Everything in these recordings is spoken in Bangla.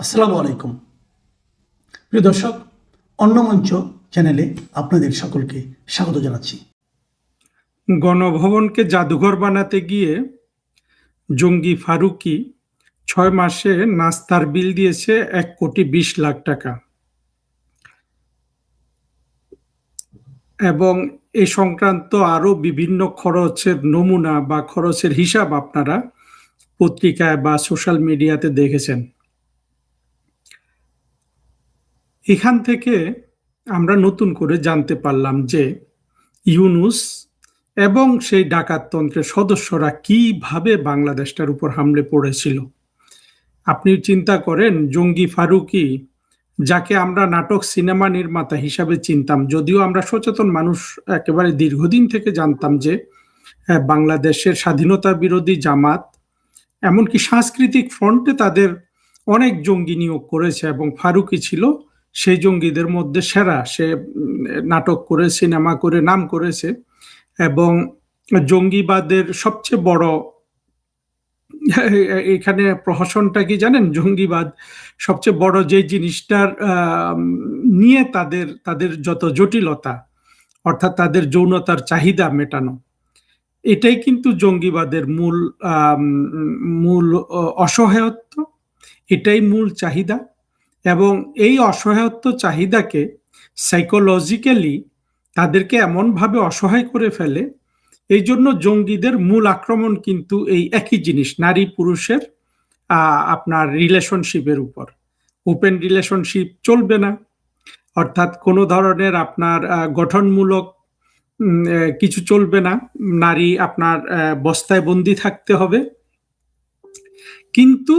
আসসালামু আলাইকুম প্রিয় দর্শক, অন্য মঞ্চ চ্যানেলে আপনাদের সকলকে স্বাগত জানাচ্ছি। গণভবনকে জাদুঘর বানাতে গিয়ে জঙ্গি ফারুকী ৬ মাসে নাস্তার বিল দিয়েছে ১,২০,০০,০০০ টাকা। এবং এ সংক্রান্ত আরো বিভিন্ন খরচের নমুনা বা খরচের হিসাব আপনারা পত্রিকায় বা সোশ্যাল মিডিয়াতে দেখেছেন। এখান থেকে আমরা নতুন করে জানতে পারলাম যে ইউনূস এবং সেই ডাকাততন্ত্রের সদস্যরা কিভাবে বাংলাদেশটার উপর হামলে পড়েছিল। আপনি চিন্তা করেন, জঙ্গি ফারুকী, যাকে আমরা নাটক সিনেমা নির্মাতা হিসাবে চিনতাম, যদিও আমরা সচেতন মানুষ একেবারে দীর্ঘদিন থেকে জানতাম যে বাংলাদেশের স্বাধীনতা বিরোধী জামাত এমনকি সাংস্কৃতিক ফ্রন্টে তাদের অনেক জঙ্গি নিয়োগ করেছে এবং ফারুকী ছিল সেই জঙ্গিদের মধ্যে সেরা। সে নাটক করে, সিনেমা করে নাম করেছে এবং জঙ্গিবাদের সবচেয়ে বড় এখানে প্রহসনটা কি জানেন? জঙ্গিবাদ সবচেয়ে বড় যে জিনিসটার নিয়ে তাদের যত জটিলতা, অর্থাৎ তাদের যৌনতার চাহিদা মেটানো, এটাই কিন্তু জঙ্গিবাদের মূল অসহায়ত্ব, এটাই মূল চাহিদা। এবং এই অসহায়ত্ব চাহিদাকে সাইকোলজিক্যালি তাদেরকে এমনভাবে অসহায় করে ফেলে। এই জন্য জঙ্গিদের মূল আক্রমণ কিন্তু এই একই জিনিস, নারী পুরুষের আপনার রিলেশনশিপের উপর। ওপেন রিলেশনশিপ চলবে না, অর্থাৎ কোনো ধরনের আপনার গঠনমূলক কিছু চলবে না। নারী আপনার বস্তায় বন্দি থাকতে হবে। কিন্তু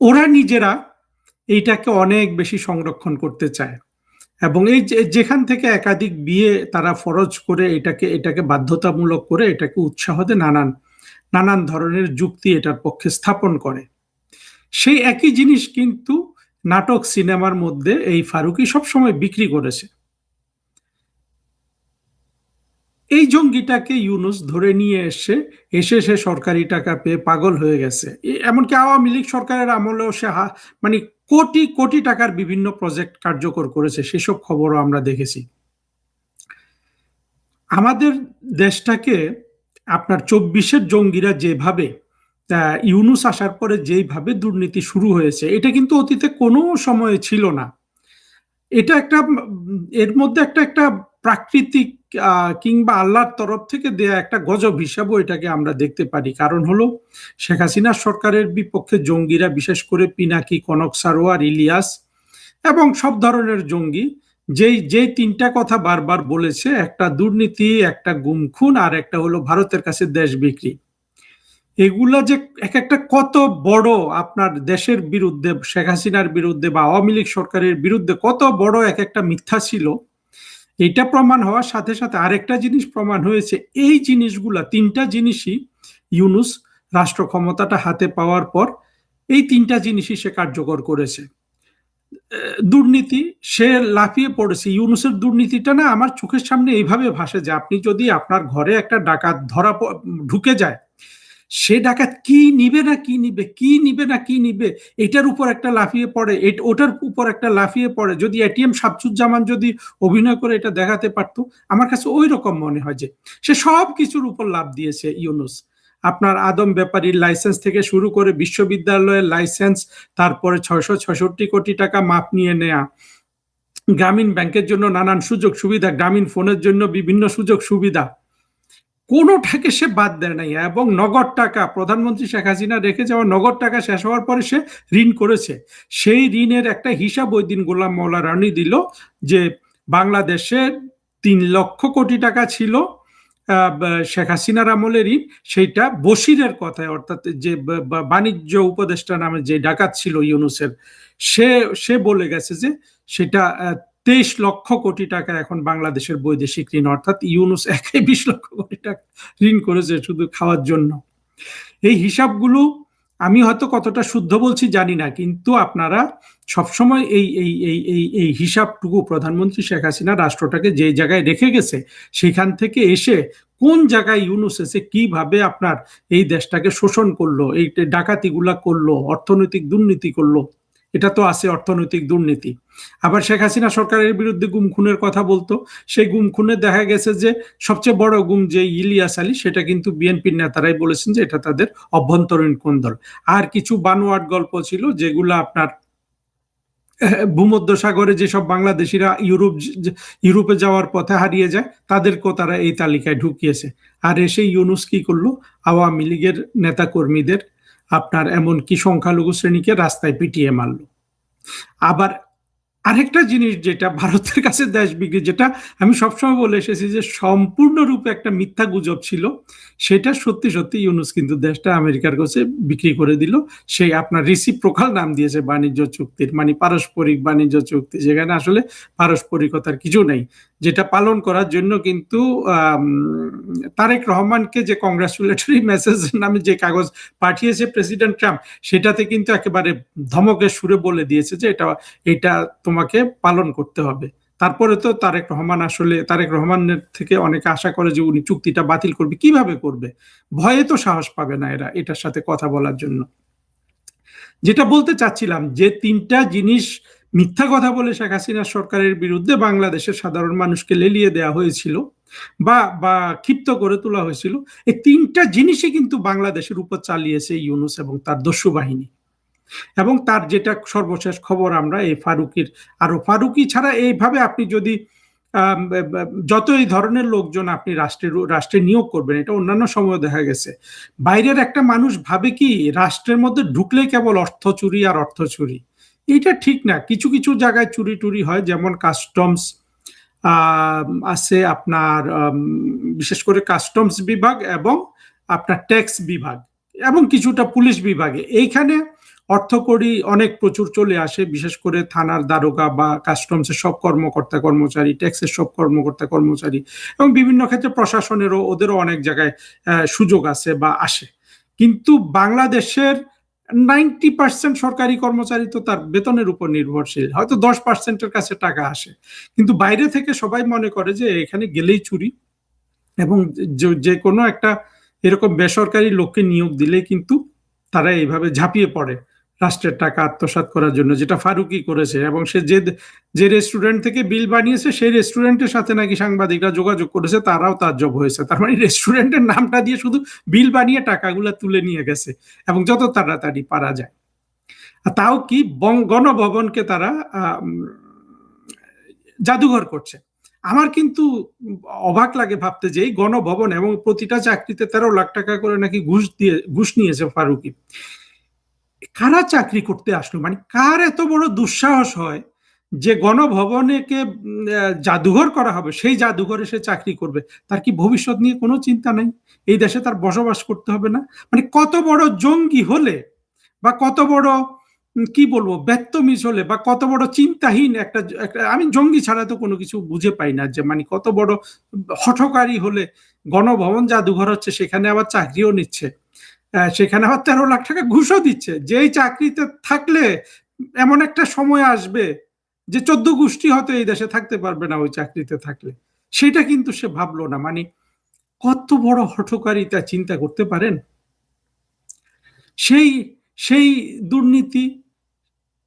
ওরা নিজেরা এইটাকে অনেক বেশি সংরক্ষণ করতে চায় এবং এই যেখান থেকে একাধিক বিয়ে তারা ফরজ করে এটাকে বাধ্যতামূলক করে এটাকে উৎসাহ দেয়, নানান ধরনের যুক্তি এটার পক্ষে স্থাপন করে। সেই একই জিনিস কিন্তু নাটক সিনেমার মধ্যে এই ফারুকী সবসময় বিক্রি করেছে। এই জঙ্গিটাকে ইউনূস ধরে নিয়ে এসে সে সরকারি টাকা পেয়ে পাগল হয়ে গেছে। এমনকি আওয়ামী লীগ সরকারের আমলেও সে মানে কোটি কোটি টাকার বিভিন্ন প্রজেক্ট কার্যকর করেছে, সেসব খবরও আমরা দেখেছি। আমাদের দেশটাকে আপনার ২৪-এর জঙ্গিরা যেভাবে, ইউনূস আসার পরে যেইভাবে দুর্নীতি শুরু হয়েছে, এটা কিন্তু অতীতে কোনো সময়ে ছিল না। এটা এর মধ্যে একটা প্রাকৃতিক কিংবা আল্লাহর তরফ থেকে দেয়া একটা গজব হিসাবও এটাকে আমরা দেখতে পারি। কারণ হলো, শেখ হাসিনা সরকারের বিপক্ষে জঙ্গিরা, বিশেষ করে পিনাকি, কনক সারোয়ার, ইলিয়াস এবং সব ধরনের জঙ্গি যেই তিনটা কথা বারবার বলেছে, একটা দুর্নীতি, একটা গুম খুন, আর একটা হলো ভারতের কাছে দেশ বিক্রি। এগুলা যে এক একটা কত বড় আপনার দেশের বিরুদ্ধে, শেখ হাসিনার বিরুদ্ধে বা আওয়ামী লীগ সরকারের বিরুদ্ধে কত বড় এক একটা মিথ্যা ছিল, এটা প্রমাণ হওয়ার সাথে সাথে আরেকটা জিনিস প্রমাণ হয়েছে। এই জিনিসগুলা, তিনটা জিনিসই ইউনূস রাষ্ট্র ক্ষমতাটা হাতে পাওয়ার পর এই তিনটা জিনিসই সে কার্যকর করেছে। দুর্নীতি, সে লাফিয়ে পড়েছে। ইউনূসের দুর্নীতিটা না আমার চোখের সামনে এইভাবে ভাসে যে আপনি যদি আপনার ঘরে একটা ডাকাত ঢুকে যায়, সে ডাকাত কি নিবে না কি নিবে, কি নিবে না কি নিবে, এটার উপর একটা লাফিয়ে পড়ে, ওটার উপর একটা লাফিয়ে পড়ে। যদি এটিএম শামসুজ্জামান যদি অভিনয় করে এটা দেখাতে পারতো, আমার কাছে ওই রকম মনে হয় যে সে সব কিছুর উপর লাফ দিয়েছে ইউনূস। আপনার আদম ব্যাপারীর লাইসেন্স থেকে শুরু করে বিশ্ববিদ্যালয়ের লাইসেন্স, তারপরে ৬৬৬ কোটি টাকা মাপ নিয়ে নেয়া, গ্রামীণ ব্যাংকের জন্য নানান সুযোগ সুবিধা, গ্রামীণ ফোনের জন্য বিভিন্ন সুযোগ সুবিধা, কোনোটাকে সে বাদ দেয় নাই। এবং নগদ টাকা, প্রধানমন্ত্রী শেখ হাসিনা রেখে যাওয়া নগদ টাকা শেষ হওয়ার পরে সে ঋণ করেছে। সেই ঋণের একটা হিসাব ওই দিন গোলাম মাওলা রানী দিল যে বাংলাদেশে ৩,০০,০০০ কোটি টাকা ছিল শেখ হাসিনার আমলের ঋণ। সেইটা বশিরের কথায়, অর্থাৎ যে বাণিজ্য উপদেষ্টা নামে যে ডাকাত ছিল ইউনূসের, সে বলে গেছে যে সেটা ২৩,০০,০০০ কোটি টাকা এখন বাংলাদেশের বৈদেশিক ঋণ। অর্থাৎ ইউনূস একাই ২০,০০,০০০ কোটি টাকা ঋণ করেছে শুধু খাওয়ার জন্য। এই হিসাবগুলো আমি হয়তো কতটা শুদ্ধ বলছি জানি না, কিন্তু আপনারা সবসময় এই হিসাবটুকু, প্রধানমন্ত্রী শেখ হাসিনা রাষ্ট্রটাকে যে জায়গায় রেখে গেছে সেখান থেকে এসে কোন জায়গায় ইউনূস এসে কিভাবে আপনার এই দেশটাকে শোষণ করলো, এই ডাকাতিগুলা করলো, অর্থনৈতিক দুর্নীতি করলো, এটা তো আছে অর্থনৈতিক দুর্নীতি। আবার শেখ হাসিনা সরকারের বিরুদ্ধে গুম খুনের কথা বলতো, সেই গুম খুনে দেখা গেছে যে সবচেয়ে বড় গুম যে ইলিয়াস আলী, সেটা কিন্তু বিএনপির নেতারাই বলেছেন যে এটা তাদের অভ্যন্তরীণ কোন্দল। আর কিছু বানোয়াট গল্প ছিল যেগুলো আপনার ভূমধ্যসাগরে যেসব বাংলাদেশিরা ইউরোপে যাওয়ার পথে হারিয়ে যায় তাদেরকেও তারা এই তালিকায় ঢুকিয়েছে। আর এসে ইউনূস কি করলো, আওয়ামী লীগের নেতা কর্মীদের আপনার এমনকি সংখ্যালঘু শ্রেণীকে রাস্তায় পিটিয়ে মারলো। আবার আরেকটা জিনিস যেটা ভারতের কাছে দেশ বিক্রি, যেটা আমি সবসময় বলে এসেছি যে সম্পূর্ণরূপে একটা মিথ্যা গুজব ছিল, সেটা সত্যি সত্যি ইউনূস কিন্তু দেশটা আমেরিকার কাছে বিক্রি করে দিল। সেই আপনার রিসিপ্রোকাল নাম দিয়েছে বাণিজ্য চুক্তির, মানে পারস্পরিক বাণিজ্য চুক্তি, যেখানে আসলে পারস্পরিকতার কিছু নেই, যেটা পালন করার জন্য কিন্তু তারেক রহমানকে যে কংগ্রাচুলেটরি মেসেজ নামে যে কাগজ পাঠিয়েছে প্রেসিডেন্ট ট্রাম্প, সেটাতে কিন্তু একেবারে ধমকের সুরে বলে দিয়েছে যে এটা তোমাকে পালন করতে হবে। তারপরে তো তারেক রহমানের থেকে অনেকে আশা করে যে উনি চুক্তিটা বাতিল করবে। কিভাবে করবে? ভয়ে তো সাহস পাবে না এরা এটার সাথে কথা বলার জন্য। যেটা বলতে চাচ্ছিলাম, যে তিনটা জিনিস মিথ্যা কথা বলে শেখ হাসিনা সরকারের বিরুদ্ধে বাংলাদেশের সাধারণ মানুষকে লেলিয়ে দেওয়া হয়েছিল বা ক্ষিপ্ত করে তোলা হয়েছিল, এই তিনটা জিনিসই কিন্তু বাংলাদেশের উপর চালিয়েছে ইউনূস এবং তার দস্যু বাহিনী। এবং তার যেটা সর্বশেষ খবর আমরা এই ফারুকি ছাড়া এইভাবে আপনি যদি যতই ধরনের লোকজন আপনি রাষ্ট্রে নিয়োগ করবেন, এটা অন্যান্য সময় দেখা গেছে, বাইরের একটা মানুষ ভাবে কি রাষ্ট্রের মধ্যে ঢুকলে কেবল অর্থ চুরি আর অর্থ চুরি। এটা ঠিক না। কিছু কিছু জায়গায় চুরি টুরি হয়, যেমন কাস্টমস আছে আপনার, বিশেষ করে কাস্টমস বিভাগ এবং আপনার ট্যাক্স বিভাগ এবং কিছুটা পুলিশ বিভাগে, এইখানে অর্থকড়ি অনেক প্রচুর চলে আসে, বিশেষ করে থানার দারোগা বা কাস্টমসের সব কর্মকর্তা কর্মচারী, ট্যাক্সের সব কর্মকর্তা কর্মচারী, এবং বিভিন্ন ক্ষেত্রে প্রশাসনেরও ওদেরও অনেক জায়গায় সুযোগ আছে বা আসে। কিন্তু বাংলাদেশের 90% সরকারি কর্মচারী তো তার বেতনের উপর নির্ভরশীল, হয়তো 10%-এর কাছে টাকা আসে, কিন্তু বাইরে থেকে সবাই মনে করে যে এখানে গেলেই চুরি, এবং যে কোনো একটা এরকম বেসরকারি লোককে নিয়োগ দিলে কিন্তু তারা এইভাবে ঝাঁপিয়ে পড়ে রাষ্ট্রের টাকা আত্মসাৎ করার জন্য, যেটা ফারুকি করেছে। এবং সে যে রেস্টুরেন্ট থেকে বিল বানিয়েছে, সেই রেস্টুরেন্টের সাথে নাকি সাংবাদিকরা যোগাযোগ করেছে, তারাও তাজ্জব হয়েছে। তার মানে রেস্টুরেন্টের নামটা দিয়ে শুধু বিল বানিয়ে টাকাগুলা তুলে নিয়ে গেছে, এবং যত তাড়াতাড়ি পারা যায়। তাও কি গণভবনকে তারা জাদুঘর করছে। আমার কিন্তু অবাক লাগে ভাবতে যে এই গণভবন এবং প্রতিটা চাকরিতে 13 লাখ টাকা করে নাকি ঘুষ নিয়েছে ফারুকি। কারা চাকরি করতে আসলো? মানে কার এত বড় দুঃসাহস হয় যে গণভবনকে জাদুঘর করা হবে, সেই জাদুঘরে সে চাকরি করবে? তার কি ভবিষ্যৎ নিয়ে কোনো চিন্তা নাই? এই দেশে তার বসবাস করতে হবে না? মানে কত বড় জঙ্গি হলে, বা কত বড় কি বলবো ব্যত্যমিজ হলে, বা কত বড় চিন্তাহীন একটা, আমি জঙ্গি ছাড়া তো কোনো কিছু বুঝে পাই না, যে মানে কত বড় হঠকারী হলে গণভবন জাদুঘর হচ্ছে, সেখানে আবার চাকরিও নিচ্ছে, সেখানে আবার 13 লাখ টাকা ঘুষও দিচ্ছে। যেই চাকরিতে থাকলে এমন একটা সময় আসবে যে 14 গোষ্ঠী হয়তো এই দেশে থাকতে পারবে না ওই চাকরিতে থাকলে, সেটা কিন্তু সে ভাবলো না। মানে কত বড় হঠকারিতা চিন্তা করতে পারেন? সেই দুর্নীতি,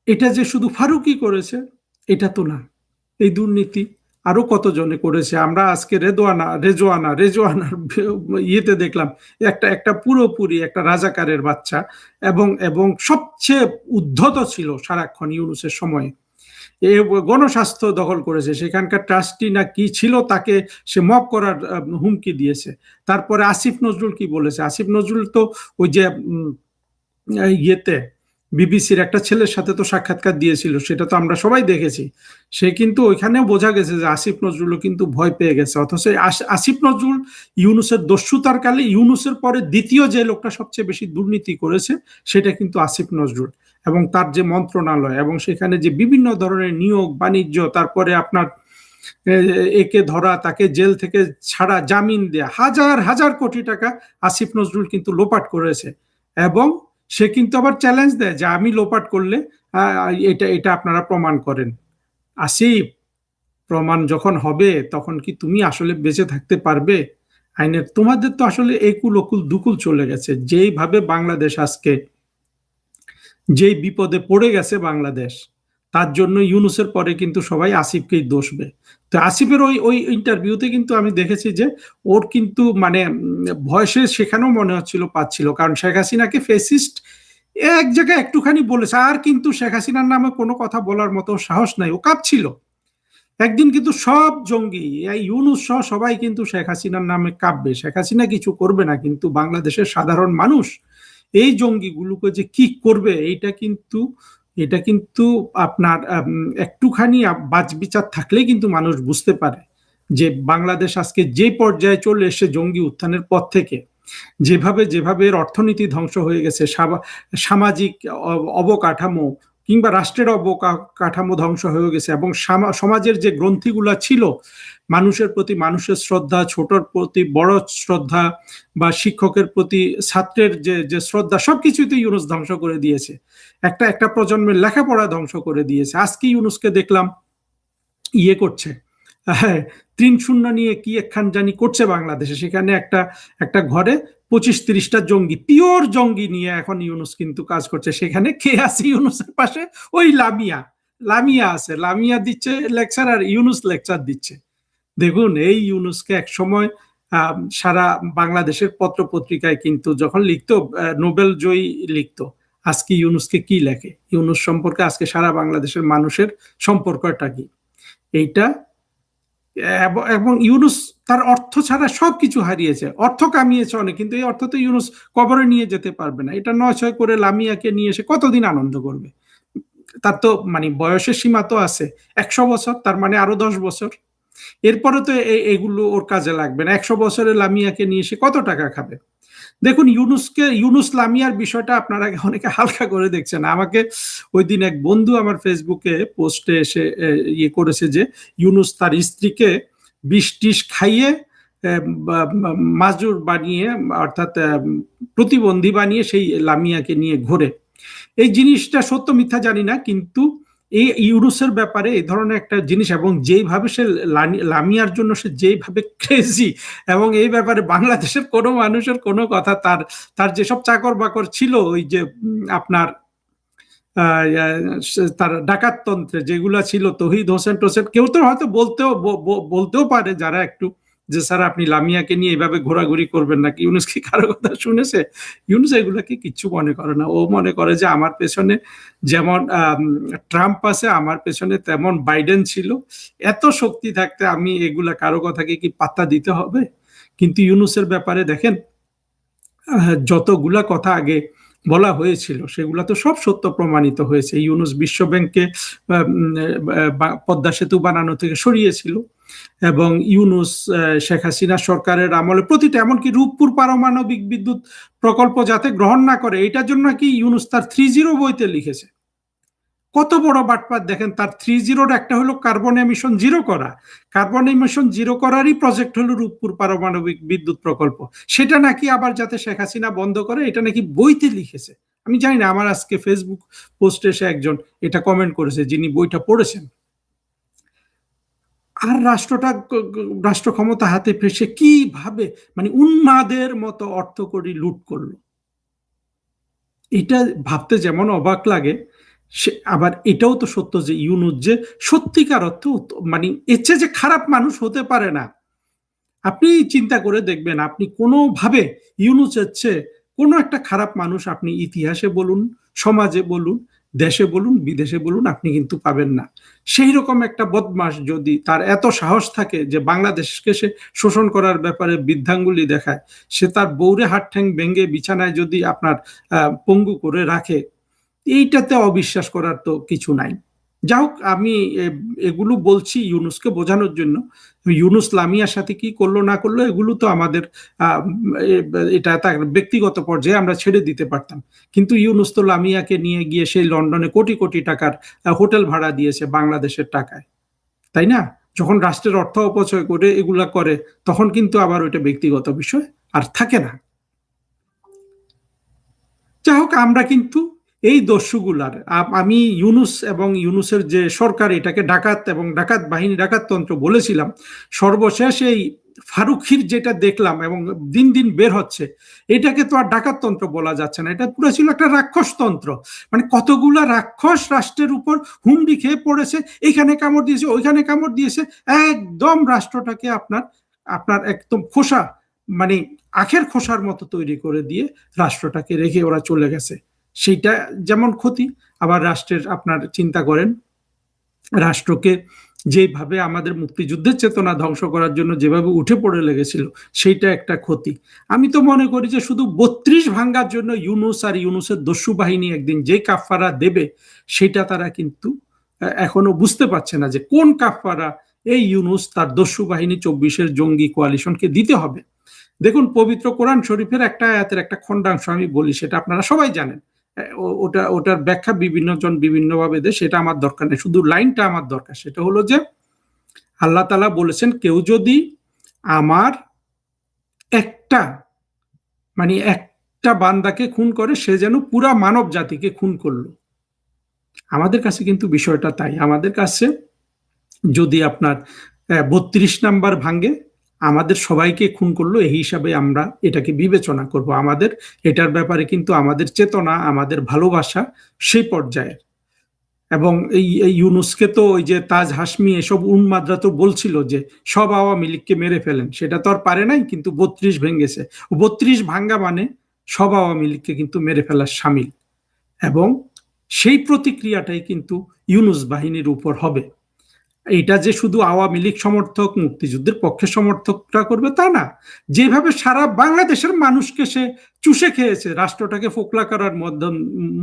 এটা যে শুধু ফারুকি করেছে এটা তো না, এই দুর্নীতি আরো কতজনে করেছে। আমরা আজকে রেজওয়ানার ইয়েতে দেখলাম একটা পুরোপুরি একটা রাজাকারের বাচ্চা, এবং সবচেয়ে উদ্ধত ছিল সারাক্ষণ ইউনূসের সময়ে, গণস্বাস্থ্য দখল করেছে, সেখানকার ট্রাস্টি না কি ছিল তাকে সে মব করার হুমকি দিয়েছে। তারপরে আসিফ নজরুল কি বলেছে? আসিফ নজরুল তো ওই যে ইয়েতে বিবিসির একটা ছেলের সাথে তো সাক্ষাৎকার দিয়েছিল, সেটা তো আমরা সবাই দেখেছি। সে কিন্তু ওইখানেও বোঝা গেছে যে আসিফ নজরুলও কিন্তু ভয় পেয়ে গেছে। অথচ আসিফ নজরুল ইউনূসের দস্যুতার কালে ইউনূসের পরে দ্বিতীয় যে লোকটা সবচেয়ে বেশি দুর্নীতি করেছে সেটা কিন্তু আসিফ নজরুল, এবং তার যে মন্ত্রণালয় এবং সেখানে যে বিভিন্ন ধরনের নিয়োগ বাণিজ্য, তারপরে আপনার একে ধরা, তাকে জেল থেকে ছাড়া, জামিন দেয়া, হাজার হাজার কোটি টাকা আসিফ নজরুল কিন্তু লোপাট করেছে। এবং সে কিন্তু আবার চ্যালেঞ্জ দেয় যে আমি লোপাট করলে এটা আপনারা প্রমাণ করেন। আসিফ, প্রমাণ যখন হবে তখন কি তুমি আসলে বেঁচে থাকতে পারবে? আইনের তোমাদের তো আসলে একুল ওকুল দুকুল চলে গেছে। যেইভাবে বাংলাদেশ আজকে যেই বিপদে পড়ে গেছে বাংলাদেশ, তার জন্য ইউনূসের পরে কিন্তু সবাই আসিফকেই দোষবে। তো আসিফের ওই ওই ইন্টারভিউতে কিন্তু আমি দেখেছি যে ওর কিন্তু মানে ভয়েসে সেখানেও মনে হচ্ছিল পাচ্ছিল, কারণ শেখ হাসিনাকে ফেসিস্ট এক জায়গায় একটুখানি বলেছে, আর কিন্তু শেখ হাসিনার নামে কোনো কথা বলার মতো সাহস নাই, ও কাঁপছিল। একদিন কিন্তু সব জঙ্গি, এই ইউনূস সহ সবাই কিন্তু শেখ হাসিনার নামে কাঁপবে, শেখ হাসিনা কিছু করবে না, কিন্তু বাংলাদেশের সাধারণ মানুষ এই জঙ্গিগুলোকে যে কি করবে, এটা কিন্তু আপনার একটুখানি বাজ বিচার থাকলেই কিন্তু মানুষ বুঝতে পারে যে বাংলাদেশ আজকে যে পর্যায়ে চলে এসে জঙ্গি উত্থানের পর থেকে যেভাবে যেভাবে এর অর্থনীতি ধ্বংস হয়ে গেছে, সামাজিক অবকাঠামো কিংবা রাষ্ট্রের অবকাঠামো ধ্বংস হয়ে গেছে, এবং সমাজের যে গ্রন্থিগুলা ছিল, মানুষের প্রতি মানুষের শ্রদ্ধা, ছোটর প্রতি বড় শ্রদ্ধা, বা শিক্ষকের প্রতি ছাত্রের যে যে শ্রদ্ধা, সবকিছুই তো ইউনূস ধ্বংস করে দিয়েছে। একটা একটা প্রজন্মের লেখাপড়া ধ্বংস করে দিয়েছে। আজকে ইউনূসকে দেখলাম ইয়ে করছে, হ্যাঁ, ৩-০ নিয়ে কি একখান জানি করছে বাংলাদেশে, সেখানে একটা একটা ঘরে ২৫-৩০টা জঙ্গি, পিওর জঙ্গি নিয়ে এখন ইউনূস কিন্তু কাজ করছে। সেখানে কে আছে ইউনূসের পাশে? ওই লামিয়া, লামিয়া আছে, লামিয়া দিচ্ছে লেকচার আর ইউনূস লেকচার দিচ্ছে। দেখুন, এই ইউনূসকে এক সময় সারা বাংলাদেশের পত্র পত্রিকায় কিন্তু যখন লিখতো, নোবেল জয়ী লিখতো, আজকে ইউনূসকে কি লেখে, ইউনূস সম্পর্কে আজকে সারা বাংলাদেশের মানুষের সম্পর্কটা কি, এইটা। এবং ইউনূস তার অর্থ ছাড়া সবকিছু হারিয়েছে, অর্থ কামিয়েছে অনেক, কিন্তু এই অর্থ তো ইউনূস কবরে নিয়ে যেতে পারবে না। এটা ৯-৬ করে লামিয়াকে নিয়ে এসে কতদিন আনন্দ করবে? তার তো মানে বয়সের সীমা তো আছে, ১০০ বছর, তার মানে আরো ১০ বছর। এরপরে তো এগুলো ওর কাজে লাগবে না। ১০০ বছরে লামিয়াকে নিয়ে এসে কত টাকা খাবে? দেখুন, ইউনূস লামিয়ার বিষয়টা আপনারা অনেকে হালকা করে দেখছেন। আমাকে ওই দিন এক বন্ধু আমার ফেসবুকে পোস্টে এসে ইয়ে করেছে যে ইউনূস তার স্ত্রীকে বিষ-টিস খাইয়ে মাজুর বানিয়ে, অর্থাৎ প্রতিবন্ধী বানিয়ে সেই লামিয়াকে নিয়ে ঘোরে। এই জিনিসটা সত্য মিথ্যা জানি না, কিন্তু এই ইউনূসের ব্যাপারে এই ধরনের একটা জিনিস, এবং যেইভাবে সে লামিয়ার জন্য সে যেইভাবে ক্রেজি, এবং এই ব্যাপারে বাংলাদেশের কোনো মানুষের কোনো কথা, তার তার যেসব চাকর বাকর ছিল, ওই যে আপনার তার ডাকাততন্ত্রে যেগুলা ছিল, তহিদ হোসেন টোসেন, কেউ তো হয়তো বলতেও পারে যারা একটু, যে স্যার আপনি লামিয়াকে নিয়ে এইভাবে ঘোরাঘুরি করবেন নাকি, ইউনূস কি কারো কথা শুনেছে? ইউনূস এগুলাকে কিচ্ছু মনে করে না। ও মনে করে যে আমার পেছনে যেমন ট্রাম্প আছে, আমার পেছনে তেমন বাইডেন ছিল, এত শক্তি থাকতে আমি এগুলা কারো কথাকে কি পাত্তা দিতে হবে? কিন্তু ইউনূসের ব্যাপারে দেখেন, যতগুলা কথা আগে বলা হয়েছিল সেগুলা তো সব সত্য প্রমাণিত হয়েছে। ইউনূস বিশ্বব্যাংককে পদ্মা সেতু বানানো থেকে সরিয়েছিল, এবং ইউনূস শেখ হাসিনা সরকারের আমলে প্রতিটা, এমনকি রূপপুর পারমাণবিক বিদ্যুৎ প্রকল্প যাতে গ্রহণ না করে, এটার জন্য কি ইউনূস তার ৩-০ বইতে লিখেছে। কত বড় বাটপার দেখেন, তার ৩-০-র একটা হলো কার্বন এমিশন জিরো করা, কার্বন এমিশন জিরো করারই প্রজেক্ট হলো রূপপুর পারমাণবিক বিদ্যুৎ প্রকল্প, সেটা নাকি আবার যাতে শেখ হাসিনা বন্ধ করে, এটা নাকি বইতে লিখেছে। আমি জানি না, আমার আজকে ফেসবুক পোস্টে এসে একজন এটা কমেন্ট করেছে যিনি বইটা পড়েছেন। আর রাষ্ট্র ক্ষমতা হাতে পেয়ে সে কিভাবে মানে উন্মাদের মতো অর্থকড়ি লুট করলো, এটা ভাবতে যেমন অবাক লাগে, সে আবার এটাও তো সত্য যে ইউনূস যে সত্যিকার অর্থে মানে এর চেয়ে যে খারাপ মানুষ হতে পারে না। আপনি চিন্তা করে দেখবেন, আপনি কোনোভাবে ইউনূসের চেয়ে কোনো একটা খারাপ মানুষ আপনি ইতিহাসে বলুন, সমাজে বলুন, দেশে বলুন, বিদেশে বলুন, আপনি কিন্তু পাবেন না। সেই রকম একটা বদমাশ যদি তার এত সাহস থাকে যে বাংলাদেশকে সে শোষণ করার ব্যাপারে বৃদ্ধাঙ্গুলি দেখায়, সে তার বউরে হাত ঠ্যাং ভেঙে বিছানায় যদি আপনার পঙ্গু করে রাখে, এইটাতে অবিশ্বাস করার তো কিছু নাই। যা হোক, আমি এগুলো বলছি ইউনূসকে বোঝানোর জন্য। ইউনূস লামিয়ার সাথে কি করলো না করলো এগুলো তো আমাদের এটা তার ব্যক্তিগত পর্যায়ে আমরা ছেড়ে দিতে পারতাম, কিন্তু ইউনূস তো লামিয়াকে নিয়ে গিয়ে সেই লন্ডনে কোটি কোটি টাকার হোটেল ভাড়া দিয়েছে বাংলাদেশের টাকায়, তাই না? যখন রাষ্ট্রের অর্থ অপচয় করে এগুলা করে, তখন কিন্তু আবার ওইটা ব্যক্তিগত বিষয় আর থাকে না। যাই হোক, আমরা কিন্তু এই দস্যুগুলার, আমি ইউনূস এবং ইউনূসের যে সরকার, এটাকে ডাকাত এবং ডাকাত বাহিনী, ডাকাততন্ত্র বলেছিলাম। সর্বশেষ এই ফারুখির যেটা দেখলাম এবং দিন দিন বের হচ্ছে, এটাকে তো আর ডাকাততন্ত্র বলা যাচ্ছে না, এটা পুরো ছিল একটা রাক্ষসতন্ত্র। মানে কতগুলা রাক্ষস রাষ্ট্রের উপর হুমড়ি খেয়ে পড়েছে, এখানে কামড় দিয়েছে, ওইখানে কামড় দিয়েছে, একদম রাষ্ট্রটাকে আপনার আপনার একদম খোসা, মানে আখের খোসার মতো তৈরি করে দিয়ে রাষ্ট্রটাকে রেখে ওরা চলে গেছে। সেইটা যেমন ক্ষতি, আবার রাষ্ট্রের আপনার চিন্তা করেন, রাষ্ট্রকে যেভাবে আমাদের মুক্তিযুদ্ধের চেতনা ধ্বংস করার জন্য যেভাবে উঠে পড়ে লেগেছিল, সেইটা একটা ক্ষতি। আমি তো মনে করি যে শুধু ৩২ ভাঙ্গার জন্য ইউনুস আর ইউনুসের দস্যু বাহিনী একদিন যে কাফফারা দেবে, সেটা তারা কিন্তু এখনো বুঝতে পারছে না যে কোন কাফফারা এই ইউনুস তার দস্যু বাহিনী ২৪-এর জঙ্গি কোয়ালিশনকে দিতে হবে। দেখুন, পবিত্র কোরআন শরীফের একটা আয়াতের একটা খণ্ডাংশ আমি বলি, সেটা আপনারা সবাই জানেন। ওটার ব্যাখ্যা বিভিন্ন জন বিভিন্নভাবে দেয়, সেটা আমার দরকার নেই, শুধু লাইনটা আমার দরকার। সেটা হলো যে আল্লাহ তাআলা বলেছেন, কেউ যদি আমার একটা একটা বান্দাকে খুন করে, সে যেন পুরা মানব জাতিকে খুন করলো। আমাদের কাছে কিন্তু বিষয়টা তাই। আমাদের কাছে যদি আপনার ৩২ নাম্বার ভাঙ্গে, আমাদের সবাইকে খুন করলো, এই হিসাবে আমরা এটাকে বিবেচনা করব। আমাদের এটার ব্যাপারে কিন্তু আমাদের চেতনা, আমাদের ভালোবাসা সেই পর্যায়ের। এবং এই ইউনুসকে তো ওই যে তাজ হাসমি এসব উন্মাদরা তো বলছিল যে সব আওয়ামী লীগকে মেরে ফেলেন, সেটা তো আর পারে নাই, কিন্তু ৩২ ভেঙেছে। ৩২ ভাঙ্গা মানে সব আওয়ামী লীগকে কিন্তু মেরে ফেলার শামিল। এবং সেই প্রতিক্রিয়াটাই কিন্তু ইউনুস বাহিনীর উপর হবে। এটা যে শুধু আওয়ামী লীগ সমর্থক, মুক্তিযুদ্ধের পক্ষে সমর্থকরা করবে তা না, যেভাবে সারা বাংলাদেশের মানুষকে সে চুষে খেয়েছে রাষ্ট্রটাকে ফোকলা করার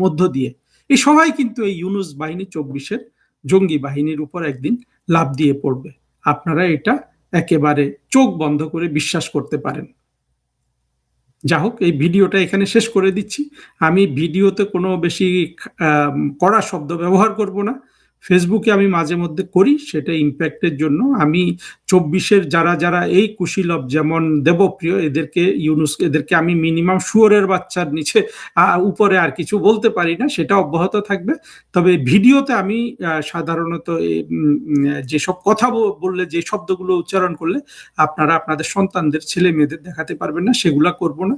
মধ্য দিয়ে, এই সবাই কিন্তু এই ইউনুস বাহিনী ২৪-এর জঙ্গি বাহিনীর উপর একদিন লাফ দিয়ে পড়বে। আপনারা এটা একেবারে চোখ বন্ধ করে বিশ্বাস করতে পারেন। যা হোক, এই ভিডিওটা এখানে শেষ করে দিচ্ছি। আমি ভিডিওতে কোনো বেশি কড়া শব্দ ব্যবহার করব না। ফেসবুকে আমি মাঝে মধ্যে করি, সেটা ইম্প্যাক্টের জন্য। আমি ২৪-এর যারা যারা এই কুশীলব, যেমন দেবপ্রিয়, এদেরকে আমি মিনিমাম শুয়োরের বাচ্চার নিচে উপরে আর কিছু বলতে পারি না, সেটা অব্যাহত থাকবে। তবে ভিডিওতে আমি সাধারণত যেসব কথা বললে, যে শব্দগুলো উচ্চারণ করলে আপনারা আপনাদের সন্তানদের, ছেলে মেয়েদের দেখাতে পারবেন না, সেগুলা করব না।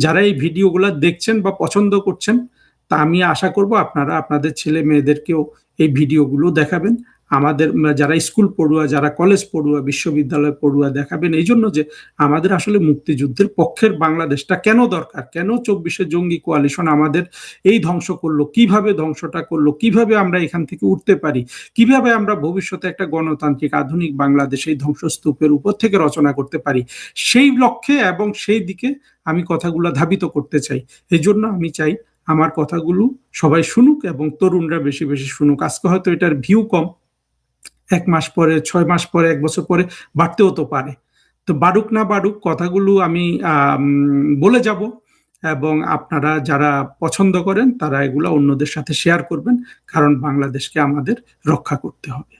যারা এই ভিডিওগুলো দেখছেন বা পছন্দ করছেন, তা আমি আশা করব আপনারা আপনাদের ছেলে মেয়েদেরকেও এই ভিডিওগুলো দেখাবেন। আমাদের যারা স্কুল পড়ুয়া, যারা কলেজ পড়ুয়া, বিশ্ববিদ্যালয় পড়ুয়া দেখাবেন, এই জন্য যে আমাদের আসলে মুক্তিযুদ্ধের পক্ষের বাংলাদেশটা কেন দরকার, কেন ২৪-এর জঙ্গি কোয়ালিশন আমাদের এই ধ্বংস করলো, কিভাবে ধ্বংসটা করলো, কিভাবে আমরা এখান থেকে উঠতে পারি, কিভাবে আমরা ভবিষ্যতে একটা গণতান্ত্রিক আধুনিক বাংলাদেশ এই ধ্বংসস্তূপের উপর থেকে রচনা করতে পারি, সেই লক্ষ্যে এবং সেই দিকে আমি কথাগুলো ধাবিত করতে চাই। এই জন্য আমি চাই আমার কথাগুলো সবাই শুনুক এবং তরুণরা বেশি বেশি শুনুক। আজকে হয়তো এটার ভিউ কম, ১ মাস পরে, ৬ মাস পরে, ১ বছর পরে বাড়তেও তো পারে। তো বাড়ুক না বাড়ুক, কথাগুলো আমি বলে যাব, এবং আপনারা যারা পছন্দ করেন তারা এগুলো অন্যদের সাথে শেয়ার করবেন, কারণ বাংলাদেশকে আমাদের রক্ষা করতে হবে।